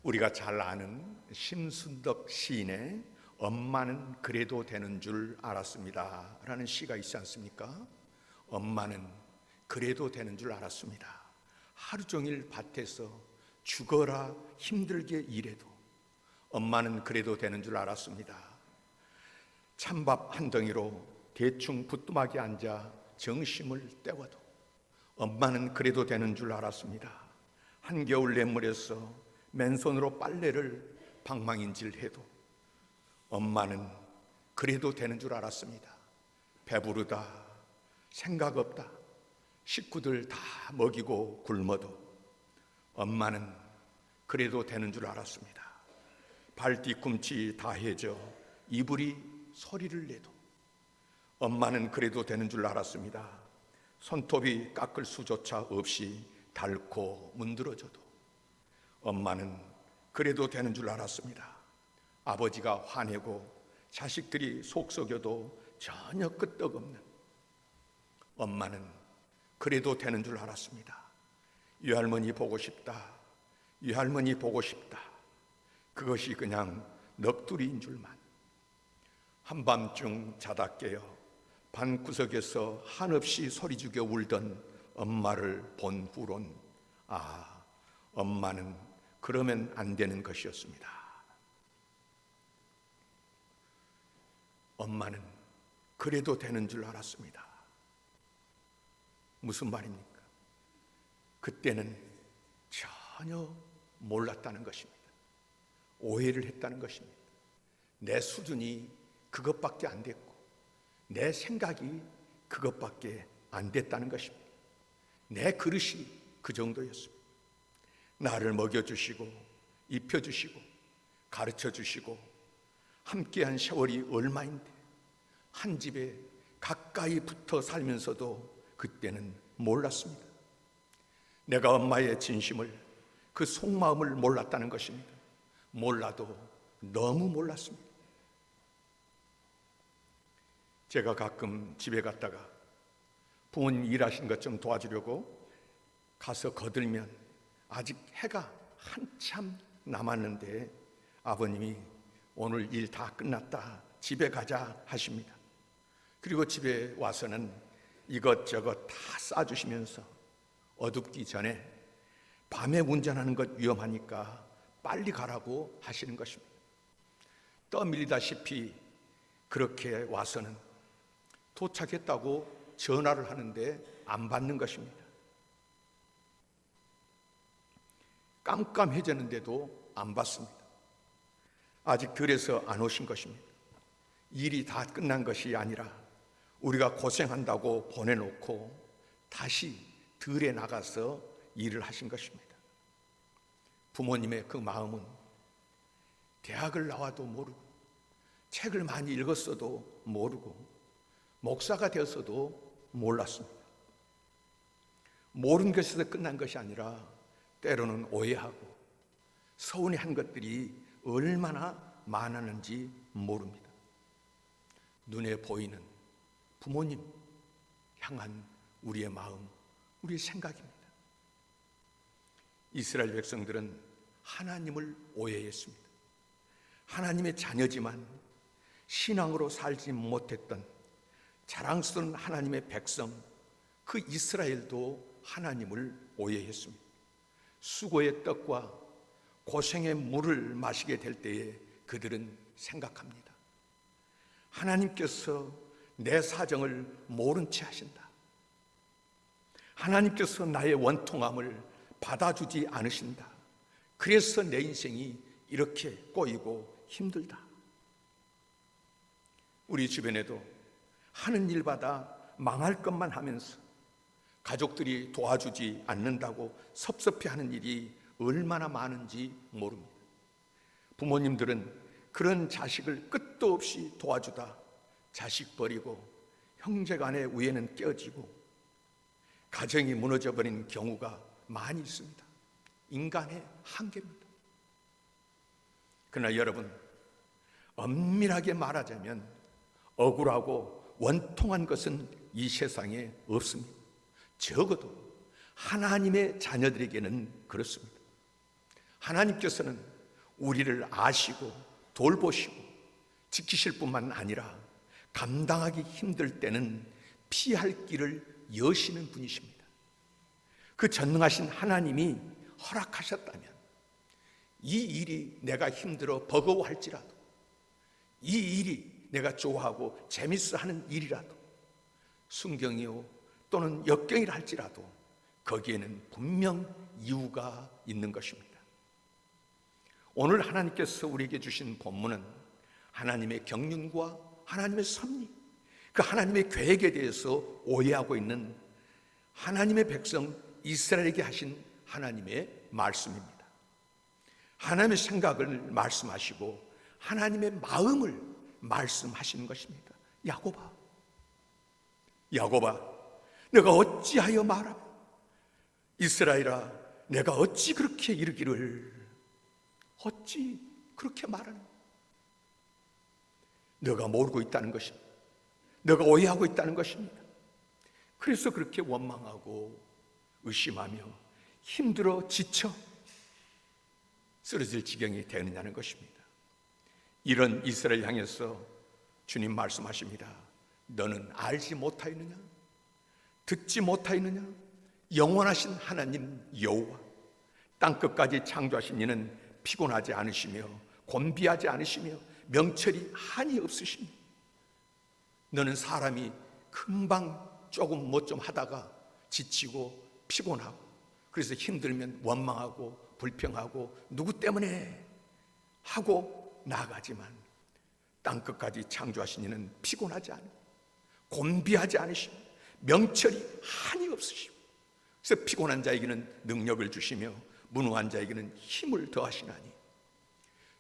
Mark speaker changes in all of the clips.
Speaker 1: 우리가 잘 아는 심순덕 시인의 엄마는 그래도 되는 줄 알았습니다 라는 시가 있지 않습니까? 엄마는 그래도 되는 줄 알았습니다. 하루 종일 밭에서 죽어라 힘들게 일해도 엄마는 그래도 되는 줄 알았습니다. 찬밥 한 덩이로 대충 부뚜막에 앉아 정심을 때워도 엄마는 그래도 되는 줄 알았습니다. 한겨울 냇물에서 맨손으로 빨래를 방망인질해도 엄마는 그래도 되는 줄 알았습니다. 배부르다, 생각 없다, 식구들 다 먹이고 굶어도 엄마는 그래도 되는 줄 알았습니다. 발 뒤꿈치 다 해져 이불이 소리를 내도 엄마는 그래도 되는 줄 알았습니다. 손톱이 깎을 수조차 없이 닳고 문드러져도 엄마는 그래도 되는 줄 알았습니다. 아버지가 화내고 자식들이 속썩여도 전혀 끄떡없는 엄마는 그래도 되는 줄 알았습니다. 유할머니 보고 싶다, 유할머니 보고 싶다, 그것이 그냥 넋두리인 줄만. 한밤중 자다 깨어 방구석에서 한없이 소리죽여 울던 엄마를 본 후론 엄마는 그러면 안 되는 것이었습니다. 엄마는 그래도 되는 줄 알았습니다. 무슨 말입니까? 그때는 전혀 몰랐다는 것입니다. 오해를 했다는 것입니다. 내 수준이 그것밖에 안 됐고 내 생각이 그것밖에 안 됐다는 것입니다. 내 그릇이 그 정도였습니다. 나를 먹여주시고 입혀주시고 가르쳐주시고 함께한 세월이 얼마인데 한 집에 가까이 붙어 살면서도 그때는 몰랐습니다. 내가 엄마의 진심을, 그 속마음을 몰랐다는 것입니다. 몰라도 너무 몰랐습니다. 제가 가끔 집에 갔다가 부모님 일하신 것 좀 도와주려고 가서 거들면 아직 해가 한참 남았는데 아버님이 오늘 일 다 끝났다, 집에 가자 하십니다. 그리고 집에 와서는 이것저것 다 싸주시면서 어둡기 전에 밤에 운전하는 것 위험하니까 빨리 가라고 하시는 것입니다. 떠밀리다시피 그렇게 와서는 도착했다고 전화를 하는데 안 받는 것입니다. 깜깜해졌는데도 안 받습니다. 아직 덜해서 안 오신 것입니다. 일이 다 끝난 것이 아니라 우리가 고생한다고 보내놓고 다시 들에 나가서 일을 하신 것입니다. 부모님의 그 마음은 대학을 나와도 모르고 책을 많이 읽었어도 모르고 목사가 되었어도 몰랐습니다. 모르는 것에서 끝난 것이 아니라 때로는 오해하고 서운해한 것들이 얼마나 많았는지 모릅니다. 눈에 보이는 부모님 향한 우리의 마음, 우리의 생각입니다. 이스라엘 백성들은 하나님을 오해했습니다. 하나님의 자녀지만 신앙으로 살지 못했던 자랑스러운 하나님의 백성, 그 이스라엘도 하나님을 오해했습니다. 수고의 떡과 고생의 물을 마시게 될 때에 그들은 생각합니다. 하나님께서 내 사정을 모른 채 하신다. 하나님께서 나의 원통함을 받아주지 않으신다. 그래서 내 인생이 이렇게 꼬이고 힘들다. 우리 주변에도 하는 일마다 망할 것만 하면서 가족들이 도와주지 않는다고 섭섭해하는 일이 얼마나 많은지 모릅니다. 부모님들은 그런 자식을 끝도 없이 도와주다 자식 버리고 형제간의 우애는 깨어지고 가정이 무너져버린 경우가 많이 있습니다. 인간의 한계입니다. 그러나 여러분, 엄밀하게 말하자면 억울하고 원통한 것은 이 세상에 없습니다. 적어도 하나님의 자녀들에게는 그렇습니다. 하나님께서는 우리를 아시고 돌보시고 지키실 뿐만 아니라 감당하기 힘들 때는 피할 길을 여시는 분이십니다. 그 전능하신 하나님이 허락하셨다면 이 일이 내가 힘들어 버거워할지라도, 이 일이 내가 좋아하고 재밌어 하는 일이라도, 순경이요 또는 역경이라 할지라도 거기에는 분명 이유가 있는 것입니다. 오늘 하나님께서 우리에게 주신 본문은 하나님의 경륜과 하나님의 섭리, 그 하나님의 계획에 대해서 오해하고 있는 하나님의 백성 이스라엘에게 하신 하나님의 말씀입니다. 하나님의 생각을 말씀하시고 하나님의 마음을 말씀하시는 것입니다. 야곱아, 내가 어찌하여 말하며, 이스라엘아, 내가 어찌 그렇게 이르기를, 어찌 그렇게 말하는, 너가 모르고 있다는 것입니다. 너가 오해하고 있다는 것입니다. 그래서 그렇게 원망하고 의심하며 힘들어 지쳐 쓰러질 지경이 되느냐는 것입니다. 이런 이스라엘 향해서 주님 말씀하십니다. 너는 알지 못하였느냐? 듣지 못하였느냐? 영원하신 하나님 여호와, 땅끝까지 창조하신 이는 피곤하지 않으시며 곤비하지 않으시며 명철이 한이 없으시며, 너는 사람이 금방 조금 뭐 좀 하다가 지치고 피곤하고 그래서 힘들면 원망하고 불평하고 누구 때문에 하고 나가지만, 땅끝까지 창조하신 이는 피곤하지 않으며 곤비하지 않으시며 명철이 한이 없으시고, 그래서 피곤한 자에게는 능력을 주시며 무능한 자에게는 힘을 더하시나니,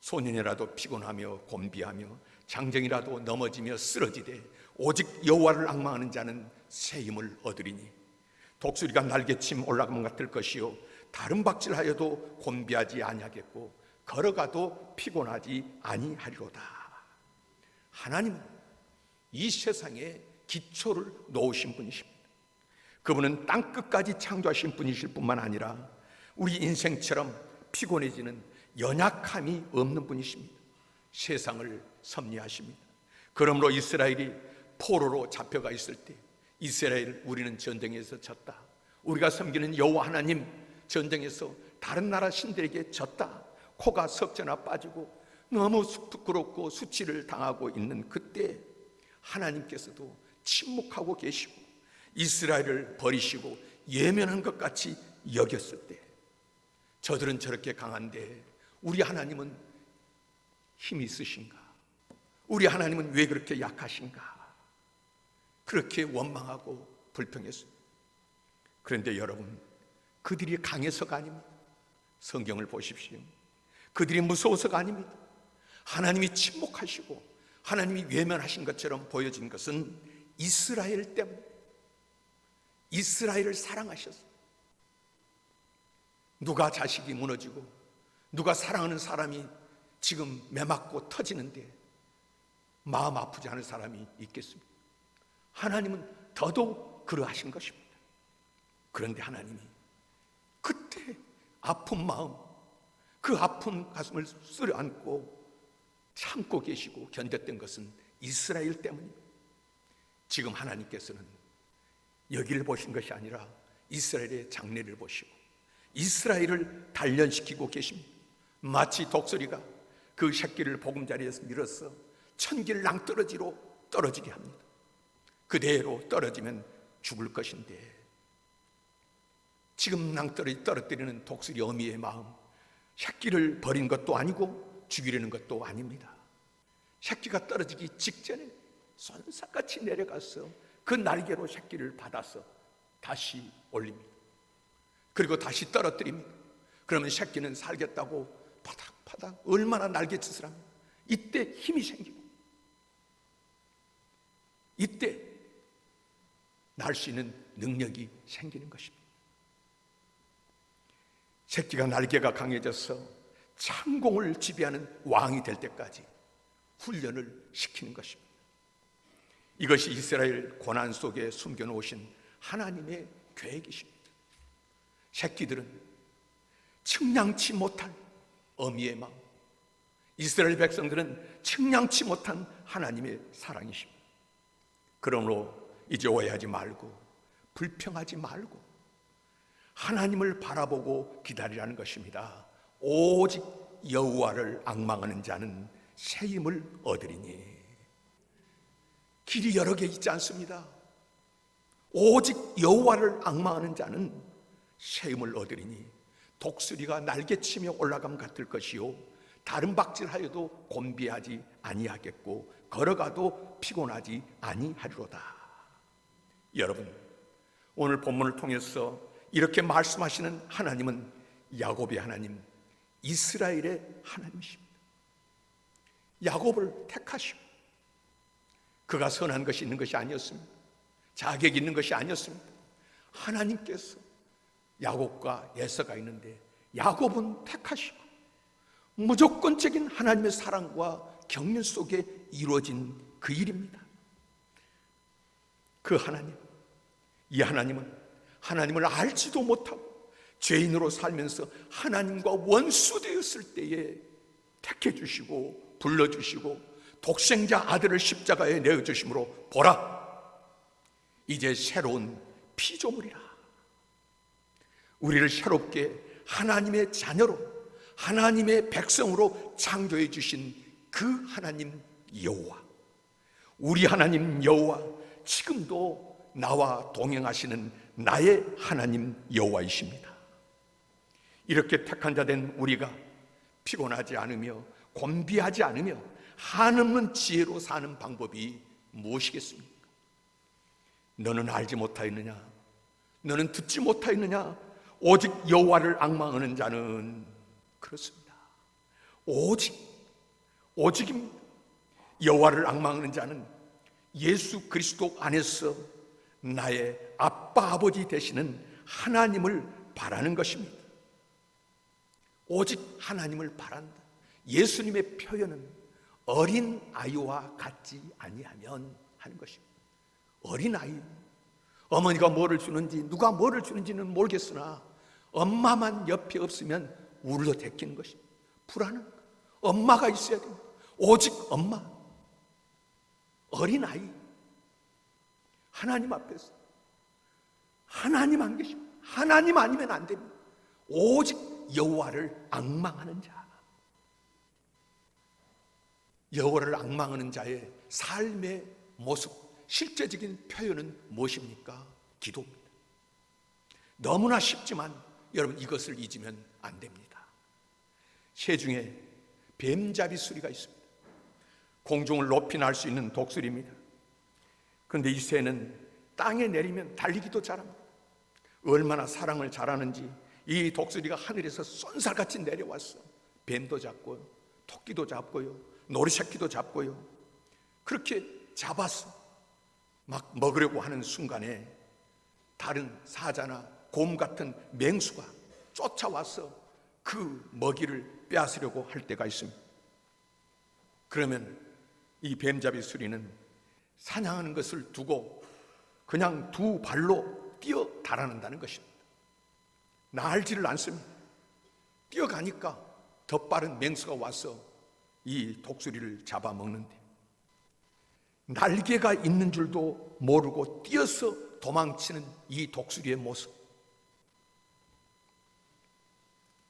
Speaker 1: 소년이라도 피곤하며 곤비하며 장정이라도 넘어지며 쓰러지되 오직 여호와를 앙망하는 자는 새 힘을 얻으리니, 독수리가 날개침 올라가면 같을 것이요 다른 박질하여도 곤비하지 아니하겠고 걸어가도 피곤하지 아니하리로다. 하나님은 이 세상에 기초를 놓으신 분이십니다. 그분은 땅끝까지 창조하신 분이실 뿐만 아니라 우리 인생처럼 피곤해지는 연약함이 없는 분이십니다. 세상을 섭리하십니다. 그러므로 이스라엘이 포로로 잡혀가 있을 때, 이스라엘 우리는 전쟁에서 졌다, 우리가 섬기는 여호와 하나님 전쟁에서 다른 나라 신들에게 졌다, 코가 석자나 빠지고 너무 부끄럽고 수치를 당하고 있는 그때 하나님께서도 침묵하고 계시고 이스라엘을 버리시고 예면한 것 같이 여겼을 때, 저들은 저렇게 강한데 우리 하나님은 힘이 있으신가? 우리 하나님은 왜 그렇게 약하신가? 그렇게 원망하고 불평했어요. 그런데 여러분, 그들이 강해서가 아닙니다. 성경을 보십시오. 그들이 무서워서가 아닙니다. 하나님이 침묵하시고 하나님이 외면하신 것처럼 보여진 것은 이스라엘 때문에, 이스라엘을 사랑하셨어요. 누가 자식이 무너지고 누가 사랑하는 사람이 지금 매맞고 터지는데 마음 아프지 않은 사람이 있겠습니까? 하나님은 더더욱 그러하신 것입니다. 그런데 하나님이 그때 아픈 마음, 그 아픈 가슴을 쓸어안고 참고 계시고 견뎠던 것은 이스라엘 때문입니다. 지금 하나님께서는 여기를 보신 것이 아니라 이스라엘의 장래를 보시고 이스라엘을 단련시키고 계십니다. 마치 독수리가 그 새끼를 보금자리에서 밀어서 천길 낭떠러지로 떨어지게 합니다. 그대로 떨어지면 죽을 것인데, 지금 낭떠러지 떨어뜨리는 독수리 어미의 마음, 새끼를 버린 것도 아니고 죽이려는 것도 아닙니다. 새끼가 떨어지기 직전에 손삭같이 내려가서 그 날개로 새끼를 받아서 다시 올립니다. 그리고 다시 떨어뜨립니다. 그러면 새끼는 살겠다고 파닥파닥 얼마나 날갯짓을 합니다. 이때 힘이 생기고 이때 날 수 있는 능력이 생기는 것입니다. 새끼가 날개가 강해져서 창공을 지배하는 왕이 될 때까지 훈련을 시키는 것입니다. 이것이 이스라엘 고난 속에 숨겨놓으신 하나님의 계획이십니다. 새끼들은 측량치 못할 어미의 마음. 이스라엘 백성들은 측량치 못한 하나님의 사랑이십니다. 그러므로 이제 오해하지 말고 불평하지 말고 하나님을 바라보고 기다리라는 것입니다. 오직 여호와를 앙망하는 자는 새 힘을 얻으리니. 길이 여러 개 있지 않습니다. 오직 여호와를 앙망하는 자는 새 힘을 얻으리니 독수리가 날개치며 올라감 같을 것이요 다른 박질하여도 곤비하지 아니하겠고 걸어가도 피곤하지 아니하리로다. 여러분, 오늘 본문을 통해서 이렇게 말씀하시는 하나님은 야곱의 하나님, 이스라엘의 하나님이십니다. 야곱을 택하시고 그가 선한 것이 있는 것이 아니었습니다. 자격이 있는 것이 아니었습니다. 하나님께서 야곱과 에서가 있는데 야곱은 택하시고 무조건적인 하나님의 사랑과 격려 속에 이루어진 그 일입니다. 그 하나님, 이 하나님은 하나님을 알지도 못하고 죄인으로 살면서 하나님과 원수되었을 때에 택해 주시고 불러주시고 독생자 아들을 십자가에 내어주심으로 보라, 이제 새로운 피조물이라. 우리를 새롭게 하나님의 자녀로, 하나님의 백성으로 창조해 주신 그 하나님 여호와, 우리 하나님 여호와, 지금도 나와 동행하시는 나의 하나님 여호와이십니다. 이렇게 택한 자 된 우리가 피곤하지 않으며 곤비하지 않으며 한없는 지혜로 사는 방법이 무엇이겠습니까? 너는 알지 못하였느냐? 너는 듣지 못하였느냐? 오직 여호와를 앙망하는 자는, 그렇습니다, 오직입니다. 여호와를 앙망하는 자는 예수 그리스도 안에서 나의 아빠 아버지 되시는 하나님을 바라는 것입니다. 오직 하나님을 바란다. 예수님의 표현은 어린 아이와 같지 아니하면 하는 것입니다. 어린 아이, 어머니가 뭐를 주는지 누가 뭐를 주는지는 모르겠으나 엄마만 옆에 없으면 울려 대끼는 것입니다. 불안한 것. 엄마가 있어야 됩니다. 오직 엄마, 어린 아이, 하나님 앞에서 하나님 안 계십니다. 하나님 아니면 안 됩니다. 오직 여호와를 앙망하는 자, 여호와를 앙망하는 자의 삶의 모습, 실제적인 표현은 무엇입니까? 기도입니다. 너무나 쉽지만 여러분, 이것을 잊으면 안 됩니다. 새 중에 뱀잡이 수리가 있습니다. 공중을 높이 날 수 있는 독수리입니다. 그런데 이 새는 땅에 내리면 달리기도 잘합니다. 얼마나 사랑을 잘하는지 이 독수리가 하늘에서 쏜살같이 내려왔어. 뱀도 잡고요, 토끼도 잡고요, 노리새끼도 잡고요. 그렇게 잡았어. 막 먹으려고 하는 순간에 다른 사자나 곰 같은 맹수가 쫓아와서 그 먹이를 빼앗으려고 할 때가 있습니다. 그러면 이 뱀잡이 수리는 사냥하는 것을 두고 그냥 두 발로 뛰어 달아난다는 것입니다. 날지를 않습니다. 뛰어가니까 더 빠른 맹수가 와서 이 독수리를 잡아먹는데, 날개가 있는 줄도 모르고 뛰어서 도망치는 이 독수리의 모습,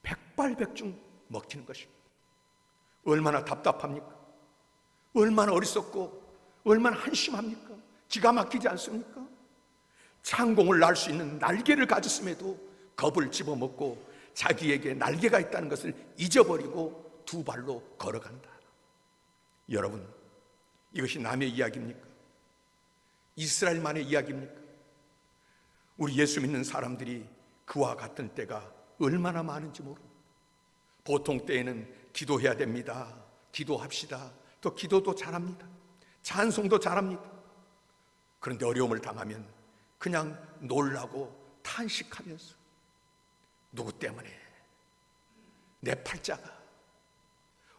Speaker 1: 백발백중 먹히는 것입니다. 얼마나 답답합니까? 얼마나 어리석고 얼마나 한심합니까? 기가 막히지 않습니까? 창공을 날 수 있는 날개를 가졌음에도 겁을 집어먹고 자기에게 날개가 있다는 것을 잊어버리고 두 발로 걸어간다. 여러분, 이것이 남의 이야기입니까? 이스라엘만의 이야기입니까? 우리 예수 믿는 사람들이 그와 같은 때가 얼마나 많은지 모릅니다. 보통 때에는 기도해야 됩니다. 기도합시다. 또 기도도 잘합니다. 찬송도 잘합니다. 그런데 어려움을 당하면 그냥 놀라고 탄식하면서, 누구 때문에? 내 팔자가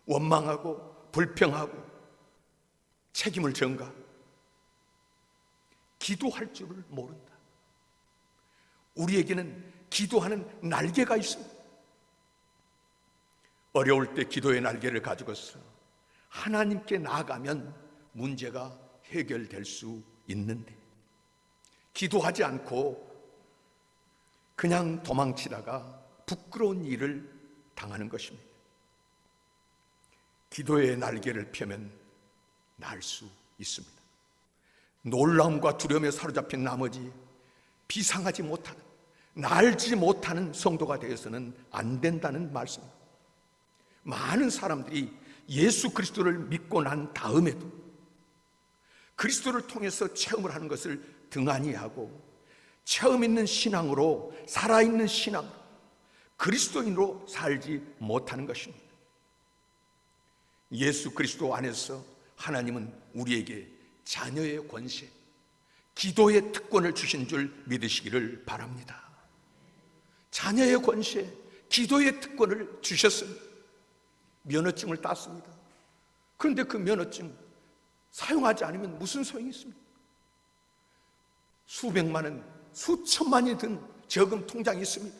Speaker 1: 원망하고 불평하고 책임을 전가? 기도할 줄을 모른다. 우리에게는 기도하는 날개가 있습니다. 어려울 때 기도의 날개를 가지고서 하나님께 나아가면 문제가 해결될 수 있는데, 기도하지 않고 그냥 도망치다가 부끄러운 일을 당하는 것입니다. 기도의 날개를 펴면 날 수 있습니다. 놀라움과 두려움에 사로잡힌 나머지 비상하지 못하는, 날지 못하는 성도가 되어서는 안 된다는 말씀입니다. 많은 사람들이 예수 그리스도를 믿고 난 다음에도 그리스도를 통해서 체험을 하는 것을 등한히 하고 체험 있는 신앙으로, 살아있는 신앙, 그리스도인으로 살지 못하는 것입니다. 예수 그리스도 안에서 하나님은 우리에게 자녀의 권세, 기도의 특권을 주신 줄 믿으시기를 바랍니다. 자녀의 권세, 기도의 특권을 주셨습니다. 면허증을 땄습니다. 그런데 그 면허증 사용하지 않으면 무슨 소용이 있습니까? 수백만 원, 수천만이 든 저금 통장이 있습니다.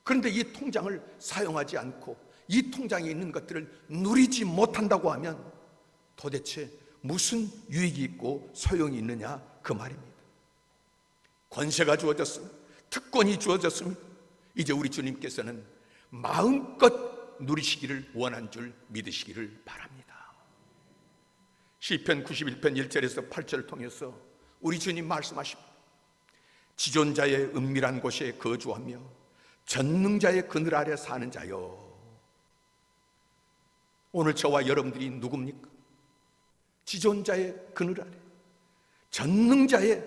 Speaker 1: 그런데 이 통장을 사용하지 않고 이 통장에 있는 것들을 누리지 못한다고 하면 도대체 무슨 유익이 있고 소용이 있느냐, 그 말입니다. 권세가 주어졌습니다. 특권이 주어졌습니다. 이제 우리 주님께서는 마음껏 누리시기를 원한 줄 믿으시기를 바랍니다. 시편 91편 1절에서 8절을 통해서 우리 주님 말씀하십니다. 지존자의 은밀한 곳에 거주하며 전능자의 그늘 아래 사는 자여. 오늘 저와 여러분들이 누굽니까? 지존자의 그늘 아래, 전능자의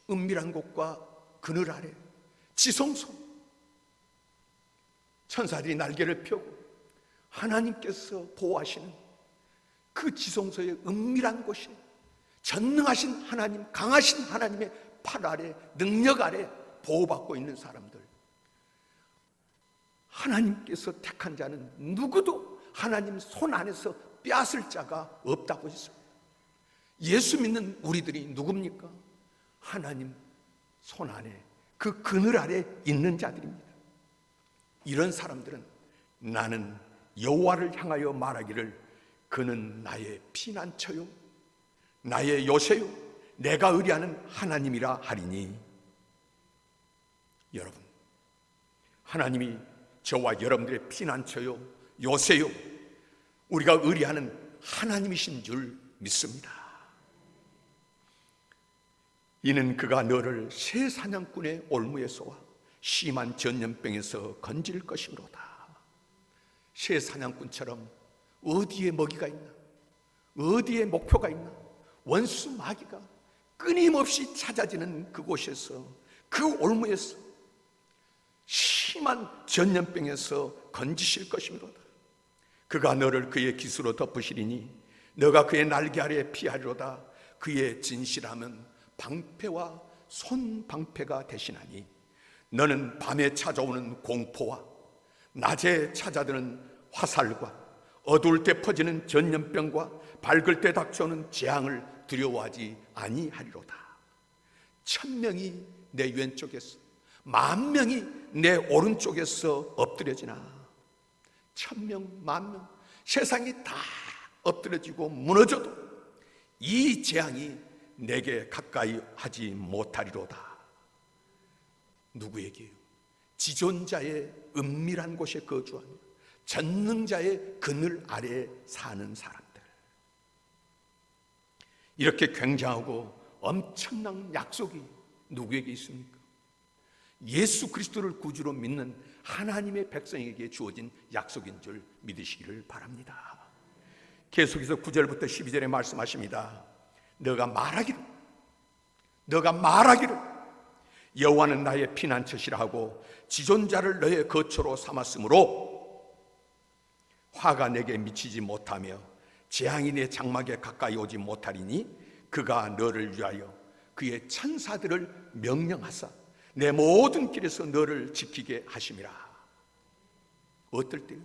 Speaker 1: 은밀한 곳과 그늘 아래, 지성소, 천사들이 날개를 펴고 하나님께서 보호하시는 그 지성소의 은밀한 곳에 전능하신 하나님, 강하신 하나님의 팔 아래, 능력 아래 보호받고 있는 사람들, 하나님께서 택한 자는 누구도 하나님 손 안에서 빼앗을 자가 없다고 했습니다. 예수 믿는 우리들이 누굽니까? 하나님 손 안에, 그 그늘 아래 있는 자들입니다. 이런 사람들은 나는 여호와를 향하여 말하기를 그는 나의 피난처요 나의 요새요 내가 의뢰하는 하나님이라 하리니. 여러분, 하나님이 저와 여러분들의 피난처요 요새요 우리가 의뢰하는 하나님이신 줄 믿습니다. 이는 그가 너를 새 사냥꾼의 올무에서와 심한 전염병에서 건질 것이므로다. 새 사냥꾼처럼 어디에 먹이가 있나, 어디에 목표가 있나, 원수 마귀가 끊임없이 찾아지는 그곳에서, 그 올무에서 심한 전염병에서 건지실 것이므로다. 그가 너를 그의 깃으로 덮으시리니 너가 그의 날개 아래 피하리로다. 그의 진실함은 방패와 손방패가 되시나니 너는 밤에 찾아오는 공포와 낮에 찾아드는 화살과 어두울 때 퍼지는 전염병과 밝을 때 닥쳐오는 재앙을 두려워하지 아니하리로다. 1000명이 내 왼쪽에서 10,000명이 내 오른쪽에서 엎드려지나 1000명, 10,000명 세상이 다 엎드려지고 무너져도 이 재앙이 내게 가까이 하지 못하리로다. 누구에게요? 지존자의 은밀한 곳에 거주하며 전능자의 그늘 아래 사는 사람들. 이렇게 굉장하고 엄청난 약속이 누구에게 있습니까? 예수 그리스도를 구주로 믿는 하나님의 백성에게 주어진 약속인 줄 믿으시기를 바랍니다. 계속해서 9절부터 12절에 말씀하십니다. 너가 말하기를 여호와는 나의 피난처시라 하고 지존자를 너의 거처로 삼았으므로 화가 내게 미치지 못하며 재앙이 내 장막에 가까이 오지 못하리니 그가 너를 위하여 그의 천사들을 명령하사 내 모든 길에서 너를 지키게 하심이라. 어떨 때요?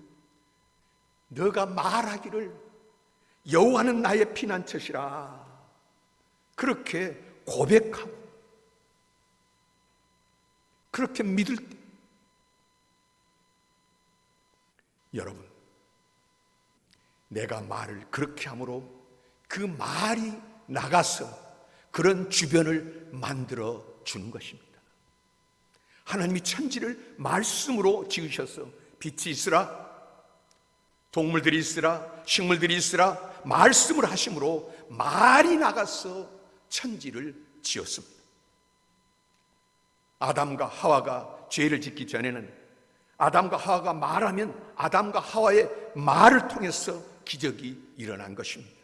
Speaker 1: 너가 말하기를 여호와는 나의 피난처시라 그렇게 고백하고 그렇게 믿을 때, 여러분, 내가 말을 그렇게 함으로 그 말이 나가서 그런 주변을 만들어 주는 것입니다. 하나님이 천지를 말씀으로 지으셔서 빛이 있으라, 동물들이 있으라, 식물들이 있으라 말씀을 하심으로 말이 나가서 천지를 지었습니다. 아담과 하와가 죄를 짓기 전에는 아담과 하와가 말하면 아담과 하와의 말을 통해서 기적이 일어난 것입니다.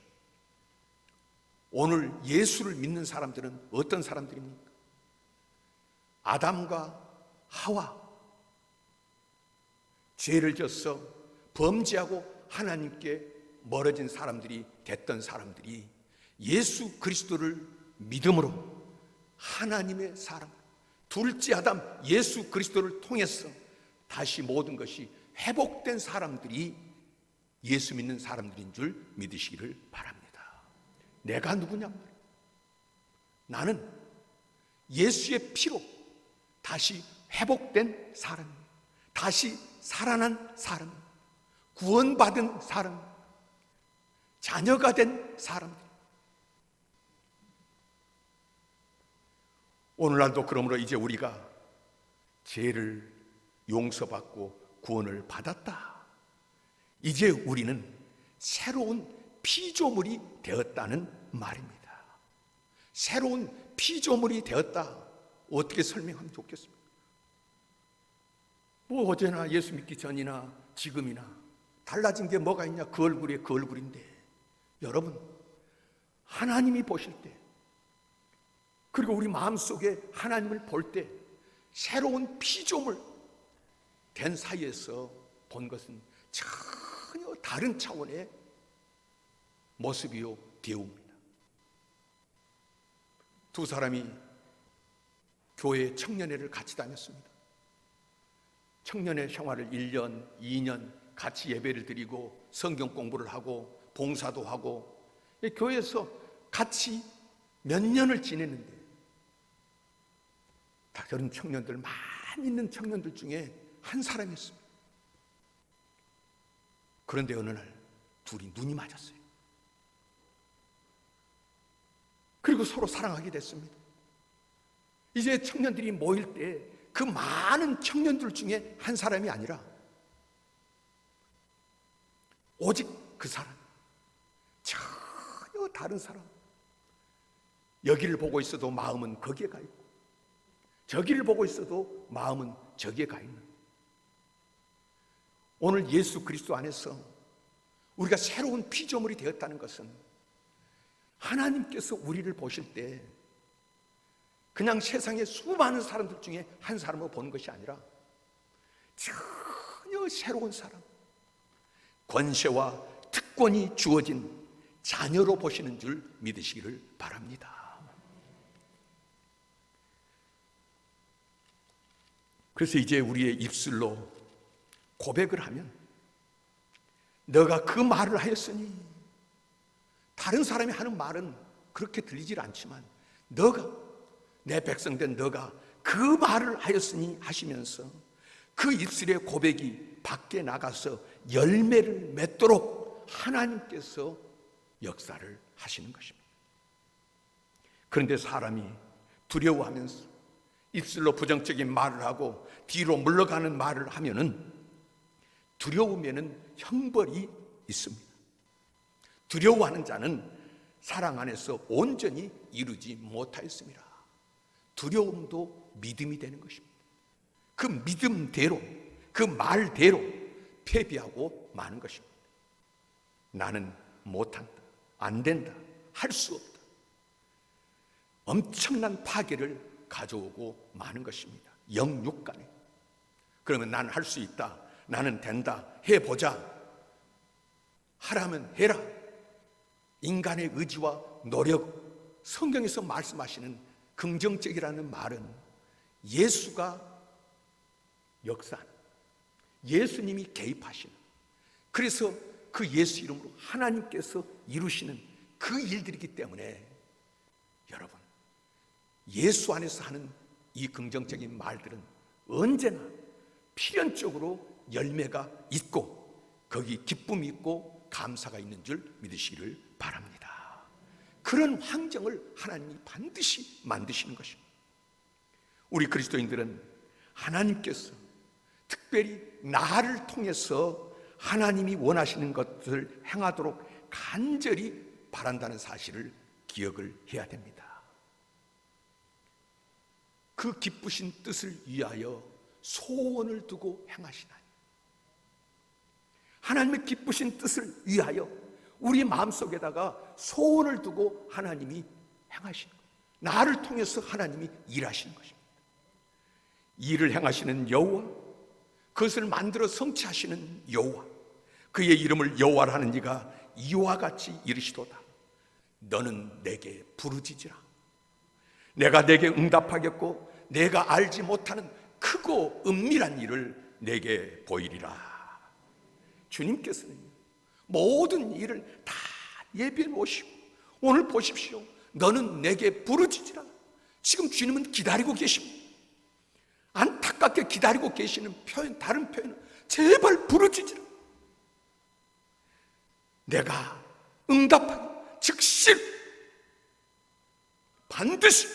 Speaker 1: 오늘 예수를 믿는 사람들은 어떤 사람들입니까? 아담과 하와, 죄를 져서 범죄하고 하나님께 멀어진 사람들이 됐던 사람들이 예수 그리스도를 믿음으로 하나님의 사람, 둘째 아담 예수 그리스도를 통해서 다시 모든 것이 회복된 사람들이 예수 믿는 사람들인 줄 믿으시기를 바랍니다. 내가 누구냐? 나는 예수의 피로 다시 회복된 사람입니다. 다시 살아난 사람, 구원받은 사람, 자녀가 된 사람들. 오늘날도 그러므로 이제 우리가 죄를 용서받고 구원을 받았다. 이제 우리는 새로운 피조물이 되었다는 말입니다. 새로운 피조물이 되었다. 어떻게 설명하면 좋겠습니까? 뭐 어제나 예수 믿기 전이나 지금이나 달라진 게 뭐가 있냐? 그 얼굴이 그 얼굴인데, 여러분 하나님이 보실 때, 그리고 우리 마음속에 하나님을 볼 때 새로운 피조물 된 사이에서 본 것은 전혀 다른 차원의 모습이요 대우입니다. 두 사람이 교회 청년회를 같이 다녔습니다. 청년회 생활을 1년, 2년 같이 예배를 드리고 성경 공부를 하고 봉사도 하고 교회에서 같이 몇 년을 지냈는데, 다른 청년들, 많이 있는 청년들 중에 한 사람이었습니다. 그런데 어느 날 둘이 눈이 맞았어요. 그리고 서로 사랑하게 됐습니다. 이제 청년들이 모일 때 그 많은 청년들 중에 한 사람이 아니라 오직 그 사람, 전혀 다른 사람, 여기를 보고 있어도 마음은 거기에 가 있고 저기를 보고 있어도 마음은 저기에 가 있는, 오늘 예수 그리스도 안에서 우리가 새로운 피조물이 되었다는 것은 하나님께서 우리를 보실 때 그냥 세상의 수많은 사람들 중에 한 사람을 보는 것이 아니라 전혀 새로운 사람, 권세와 특권이 주어진 자녀로 보시는 줄 믿으시기를 바랍니다. 그래서 이제 우리의 입술로 고백을 하면, 너가 그 말을 하였으니, 다른 사람이 하는 말은 그렇게 들리질 않지만 너가, 내 백성된 너가 그 말을 하였으니 하시면서 그 입술의 고백이 밖에 나가서 열매를 맺도록 하나님께서 역사를 하시는 것입니다. 그런데 사람이 두려워하면서 입술로 부정적인 말을 하고 뒤로 물러가는 말을 하면은 두려우면은 형벌이 있습니다. 두려워하는 자는 사랑 안에서 온전히 이루지 못하였습니다. 두려움도 믿음이 되는 것입니다. 그 믿음대로, 그 말대로 패배하고 마는 것입니다. 나는 못한다, 안 된다, 할 수 없다. 엄청난 파괴를 가져오고 마는 것입니다. 영육간에. 그러면 나는 할 수 있다, 나는 된다, 해보자, 하라면 해라. 인간의 의지와 노력, 성경에서 말씀하시는 긍정적이라는 말은 예수가 역사하는, 예수님이 개입하시는, 그래서 그 예수 이름으로 하나님께서 이루시는 그 일들이기 때문에 여러분, 예수 안에서 하는 이 긍정적인 말들은 언제나 필연적으로 열매가 있고 거기 기쁨이 있고 감사가 있는 줄 믿으시기를 바랍니다. 그런 환경을 하나님이 반드시 만드시는 것입니다. 우리 그리스도인들은 하나님께서 특별히 나를 통해서 하나님이 원하시는 것을 행하도록 간절히 바란다는 사실을 기억을 해야 됩니다. 그 기쁘신 뜻을 위하여 소원을 두고 행하시나니, 하나님의 기쁘신 뜻을 위하여 우리 마음속에다가 소원을 두고 하나님이 행하시는 것, 나를 통해서 하나님이 일하시는 것입니다. 일을 행하시는 여호와, 그것을 만들어 성취하시는 여호와, 그의 이름을 여호와라 하는 이가 이와 같이 이르시도다. 너는 내게 부르짖으라. 내가 내게 응답하겠고 내가 알지 못하는 크고 은밀한 일을 내게 보이리라. 주님께서는 모든 일을 다 예비해 놓으시고, 오늘 보십시오. 너는 내게 부르짖으라. 지금 주님은 기다리고 계십니다. 안타깝게 기다리고 계시는 표현, 다른 표현은 제발 부르짖으라. 내가 응답하고 즉시 반드시,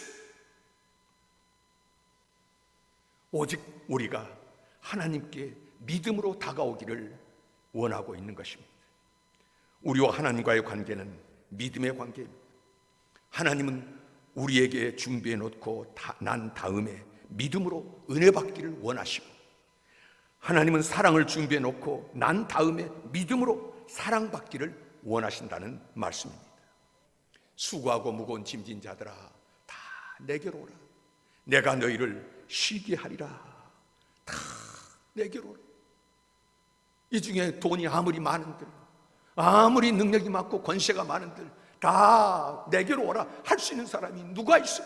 Speaker 1: 오직 우리가 하나님께 믿음으로 다가오기를 원하고 있는 것입니다. 우리와 하나님과의 관계는 믿음의 관계입니다. 하나님은 우리에게 준비해 놓고 난 다음에 믿음으로 은혜 받기를 원하시고, 하나님은 사랑을 준비해 놓고 난 다음에 믿음으로 사랑받기를 원하신다는 말씀입니다. 수고하고 무거운 짐진 자들아 다 내게로 오라. 내가 너희를 쉬게 하리라. 다 내게로 오라. 이 중에 돈이 아무리 많은들, 아무리 능력이 많고 권세가 많은들 다 내게로 오라 할 수 있는 사람이 누가 있어요?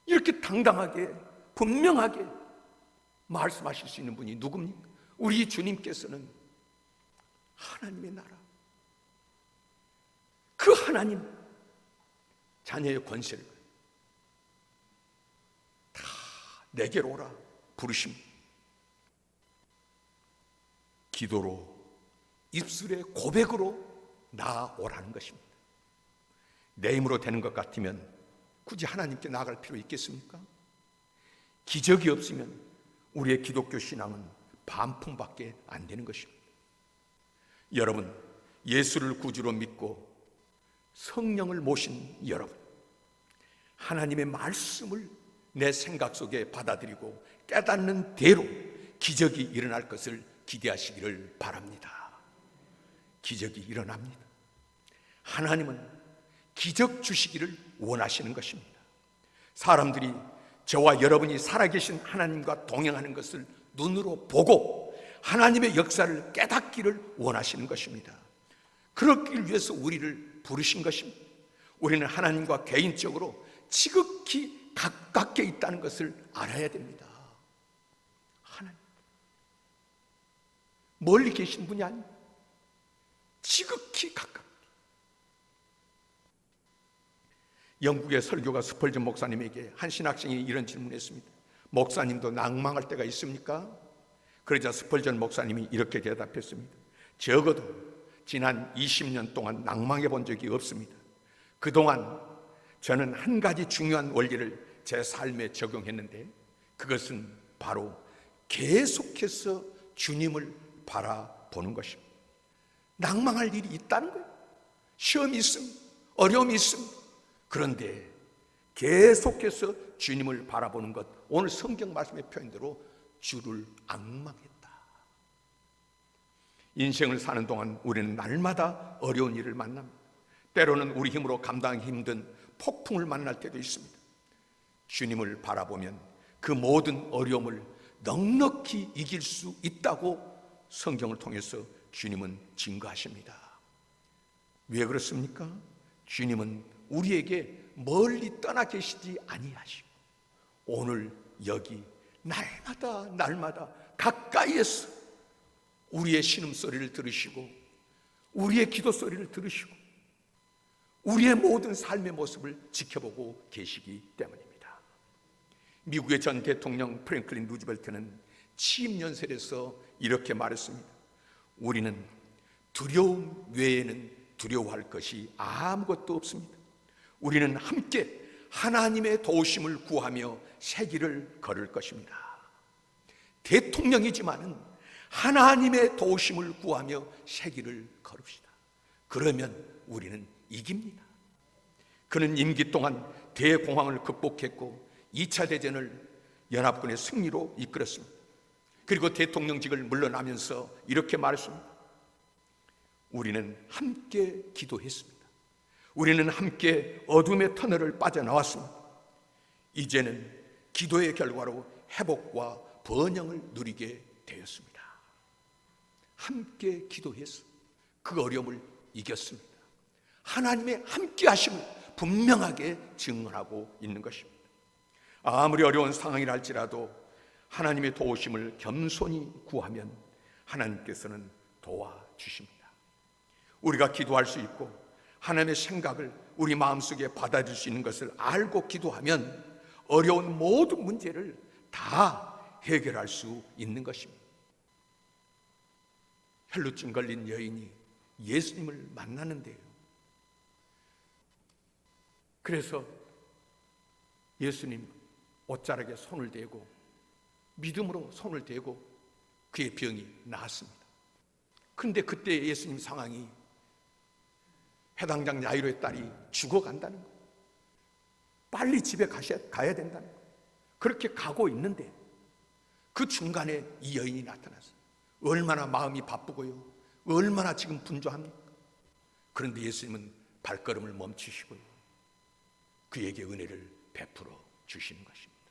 Speaker 1: 이렇게 당당하게 분명하게 말씀하실 수 있는 분이 누굽니까? 우리 주님께서는 하나님의 나라, 그 하나님 자녀의 권세를 다 내게로 오라 부르십니다. 기도로, 입술의 고백으로 나아오라는 것입니다. 내 힘으로 되는 것 같으면 굳이 하나님께 나아갈 필요 있겠습니까? 기적이 없으면 우리의 기독교 신앙은 반풍밖에 안 되는 것입니다. 여러분, 예수를 구주로 믿고 성령을 모신 여러분, 하나님의 말씀을 내 생각 속에 받아들이고 깨닫는 대로 기적이 일어날 것을 기대하시기를 바랍니다. 기적이 일어납니다. 하나님은 기적 주시기를 원하시는 것입니다. 사람들이 저와 여러분이 살아계신 하나님과 동행하는 것을 눈으로 보고 하나님의 역사를 깨닫기를 원하시는 것입니다. 그렇기 위해서 우리를 부르신 것입니다. 우리는 하나님과 개인적으로 지극히 가깝게 있다는 것을 알아야 됩니다. 하나님, 멀리 계신 분이 아니에요. 지극히 가깝게. 영국의 설교가 스펄전 목사님에게 한 신학생이 이런 질문을 했습니다. 목사님도 낭망할 때가 있습니까? 그러자 스펄전 목사님이 이렇게 대답했습니다. 적어도 지난 20년 동안 낭망해 본 적이 없습니다. 그동안 저는 한 가지 중요한 원리를 제 삶에 적용했는데, 그것은 바로 계속해서 주님을 바라보는 것입니다. 낭망할 일이 있다는 거예요. 시험이 있습니다. 어려움이 있습니다. 그런데 계속해서 주님을 바라보는 것, 오늘 성경 말씀의 표현대로 주를 앙망했다. 인생을 사는 동안 우리는 날마다 어려운 일을 만납니다. 때로는 우리 힘으로 감당하기 힘든 폭풍을 만날 때도 있습니다. 주님을 바라보면 그 모든 어려움을 넉넉히 이길 수 있다고 성경을 통해서 주님은 증거하십니다. 왜 그렇습니까? 주님은 우리에게 멀리 떠나 계시지 아니하시고 오늘 여기 날마다 가까이에서 우리의 신음소리를 들으시고 우리의 기도소리를 들으시고 우리의 모든 삶의 모습을 지켜보고 계시기 때문입니다. 미국의 전 대통령 프랭클린 루즈벨트는 취임 연설에서 이렇게 말했습니다. 우리는 두려움 외에는 두려워할 것이 아무것도 없습니다. 우리는 함께 하나님의 도우심을 구하며 새 길을 걸을 것입니다. 대통령이지만은 하나님의 도우심을 구하며 새 길을 걸읍시다. 그러면 우리는 이깁니다. 그는 임기 동안 대공황을 극복했고 2차 대전을 연합군의 승리로 이끌었습니다. 그리고 대통령직을 물러나면서 이렇게 말했습니다. 우리는 함께 기도했습니다. 우리는 함께 어둠의 터널을 빠져나왔습니다. 이제는 기도의 결과로 회복과 번영을 누리게 되었습니다. 함께 기도해서 그 어려움을 이겼습니다. 하나님의 함께 하심을 분명하게 증언하고 있는 것입니다. 아무리 어려운 상황이라 할지라도 하나님의 도우심을 겸손히 구하면 하나님께서는 도와주십니다. 우리가 기도할 수 있고 하나님의 생각을 우리 마음속에 받아들일 수 있는 것을 알고 기도하면 어려운 모든 문제를 다 해결할 수 있는 것입니다. 혈루증 걸린 여인이 예수님을 만나는데요, 그래서 예수님 옷자락에 손을 대고 믿음으로 손을 대고 그의 병이 나았습니다. 그런데 그때 예수님 상황이 해당장 야이로의 딸이 죽어간다는 거예요. 빨리 집에 가야 된다는 거예요. 그렇게 가고 있는데 그 중간에 이 여인이 나타났어요. 얼마나 마음이 바쁘고요, 얼마나 지금 분주합니까? 그런데 예수님은 발걸음을 멈추시고요, 그에게 은혜를 베풀어 주시는 것입니다.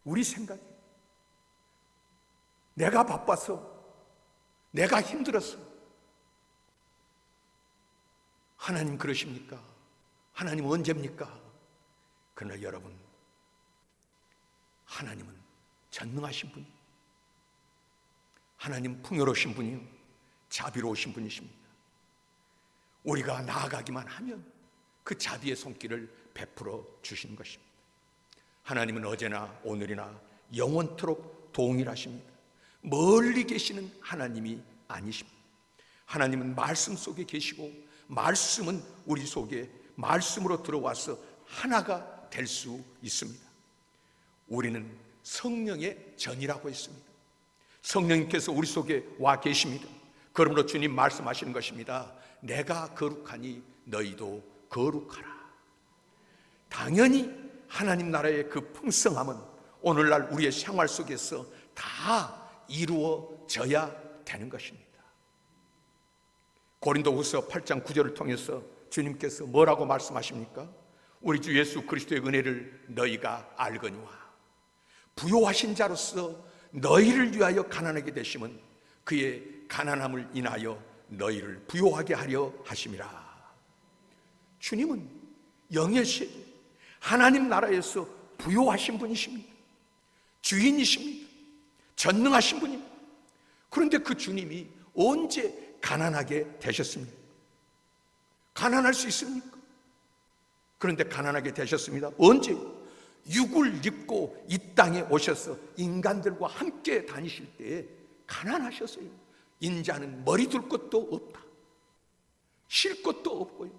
Speaker 1: 우리 생각에 내가 바빠서, 내가 힘들어서, 하나님 그러십니까? 하나님 언제입니까? 그러나 여러분, 하나님은 전능하신 분이에요. 하나님 풍요로우신 분이요, 자비로우신 분이십니다. 우리가 나아가기만 하면 그 자비의 손길을 베풀어 주시는 것입니다. 하나님은 어제나 오늘이나 영원토록 동일하십니다. 멀리 계시는 하나님이 아니십니다. 하나님은 말씀 속에 계시고 말씀은 우리 속에 말씀으로 들어와서 하나가 될 수 있습니다. 우리는 성령의 전이라고 했습니다. 성령님께서 우리 속에 와 계십니다. 그러므로 주님 말씀하시는 것입니다. 내가 거룩하니 너희도 거룩하라. 당연히 하나님 나라의 그 풍성함은 오늘날 우리의 생활 속에서 다 이루어져야 되는 것입니다. 고린도후서 8장 9절을 통해서 주님께서 뭐라고 말씀하십니까? 우리 주 예수 그리스도의 은혜를 너희가 알거니와 부요하신 자로서 너희를 위하여 가난하게 되심은 그의 가난함을 인하여 너희를 부요하게 하려 하심이라. 주님은 영예시 하나님 나라에서 부요하신 분이십니다. 주인이십니다. 전능하신 분입니다. 그런데 그 주님이 언제 가난하게 되셨습니까? 가난할 수 있습니까? 그런데 가난하게 되셨습니다. 언제? 육을 입고 이 땅에 오셔서 인간들과 함께 다니실 때에 가난하셨어요. 인자는 머리 둘 것도 없다, 쉴 것도 없고요,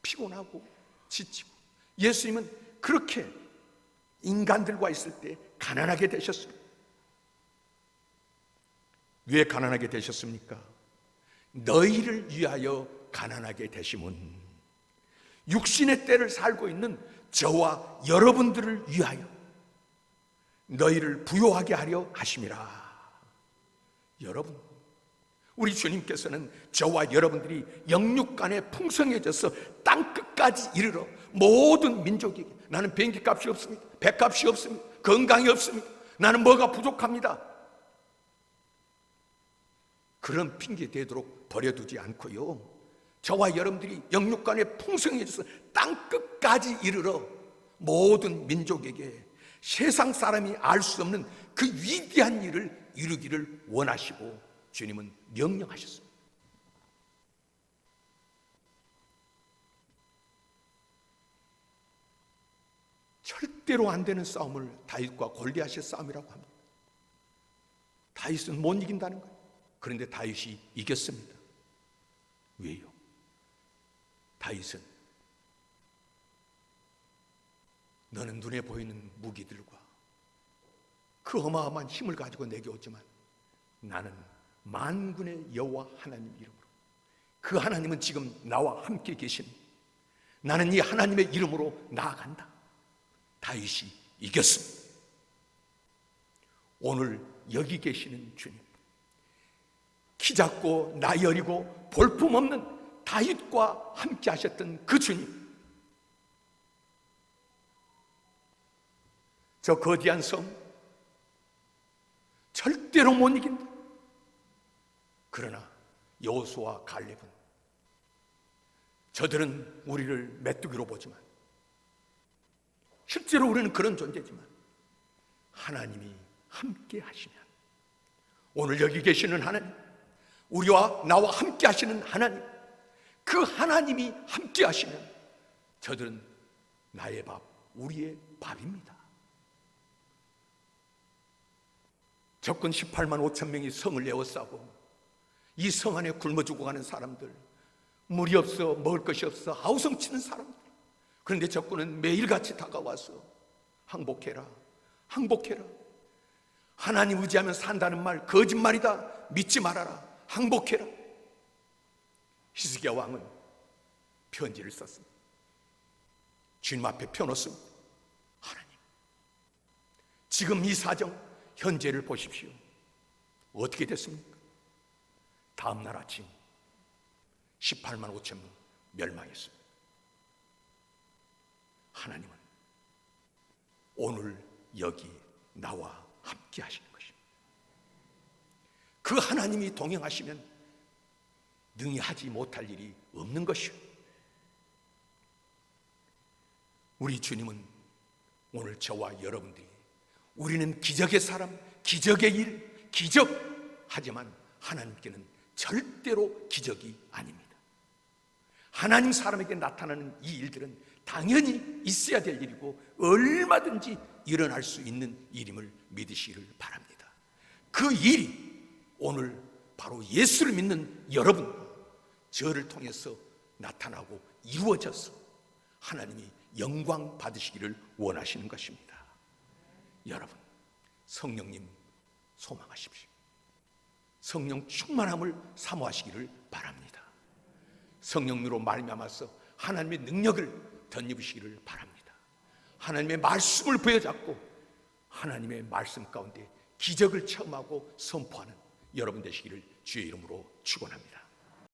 Speaker 1: 피곤하고 지치고. 예수님은 그렇게 인간들과 있을 때 가난하게 되셨어요. 왜 가난하게 되셨습니까? 너희를 위하여 가난하게 되심은 육신의 때를 살고 있는 저와 여러분들을 위하여 너희를 부요하게 하려 하심이라. 여러분, 우리 주님께서는 저와 여러분들이 영육간에 풍성해져서 땅끝까지 이르러 모든 민족에게, 나는 비행기 값이 없습니다, 배값이 없습니다, 건강이 없습니다, 나는 뭐가 부족합니다, 그런 핑계 대도록 버려두지 않고요, 저와 여러분들이 영육간에 풍성해져서 땅끝까지 이르러 모든 민족에게 세상 사람이 알 수 없는 그 위대한 일을 이루기를 원하시고 주님은 명령하셨습니다. 절대로 안 되는 싸움을 다윗과 골리앗의 싸움이라고 합니다. 다윗은 못 이긴다는 거예요. 그런데 다윗이 이겼습니다. 왜요? 다윗은 너는 눈에 보이는 무기들과 그 어마어마한 힘을 가지고 내게 오지만 나는 만군의 여호와 하나님 이름으로, 그 하나님은 지금 나와 함께 계십니다. 나는 이 하나님의 이름으로 나아간다. 다윗이 이겼습니다. 오늘 여기 계시는 주님, 키 작고 나이 어리고 볼품없는 다윗과 함께 하셨던 그 주님, 저 거대한 성 절대로 못 이긴다. 그러나 여호수아와 갈렙은 저들은 우리를 메뚜기로 보지만 실제로 우리는 그런 존재지만 하나님이 함께 하시면, 오늘 여기 계시는 하나님, 우리와 나와 함께 하시는 하나님, 그 하나님이 함께 하시면 저들은 나의 밥, 우리의 밥입니다. 적군 18만 5천 명이 성을 에워싸고 이 성 안에 굶어 죽어가는 사람들, 물이 없어 먹을 것이 없어 아우성치는 사람들, 그런데 적군은 매일같이 다가와서 항복해라, 항복해라, 하나님 의지하면 산다는 말 거짓말이다, 믿지 말아라, 항복해라. 히스기야 왕은 편지를 썼습니다. 주님 앞에 펴놓습니다. 하나님, 지금 이 사정 현재를 보십시오. 어떻게 됐습니까? 다음 날 아침 18만 5천 명 멸망했습니다. 하나님은 오늘 여기 나와 함께 하시는 것입니다. 그 하나님이 동행하시면 능히 하지 못할 일이 없는 것이요, 우리 주님은 오늘 저와 여러분들이, 우리는 기적의 사람, 기적의 일, 기적, 하지만 하나님께는 절대로 기적이 아닙니다. 하나님 사람에게 나타나는 이 일들은 당연히 있어야 될 일이고 얼마든지 일어날 수 있는 일임을 믿으시기를 바랍니다. 그 일이 오늘 바로 예수를 믿는 여러분, 저를 통해서 나타나고 이루어져서 하나님이 영광 받으시기를 원하시는 것입니다. 여러분, 성령님 소망하십시오. 성령 충만함을 사모하시기를 바랍니다. 성령으로 말미암아서 하나님의 능력을 덧입으시기를 바랍니다. 하나님의 말씀을 부여잡고 하나님의 말씀 가운데 기적을 체험하고 선포하는 여러분 되시기를 주의 이름으로 축원합니다.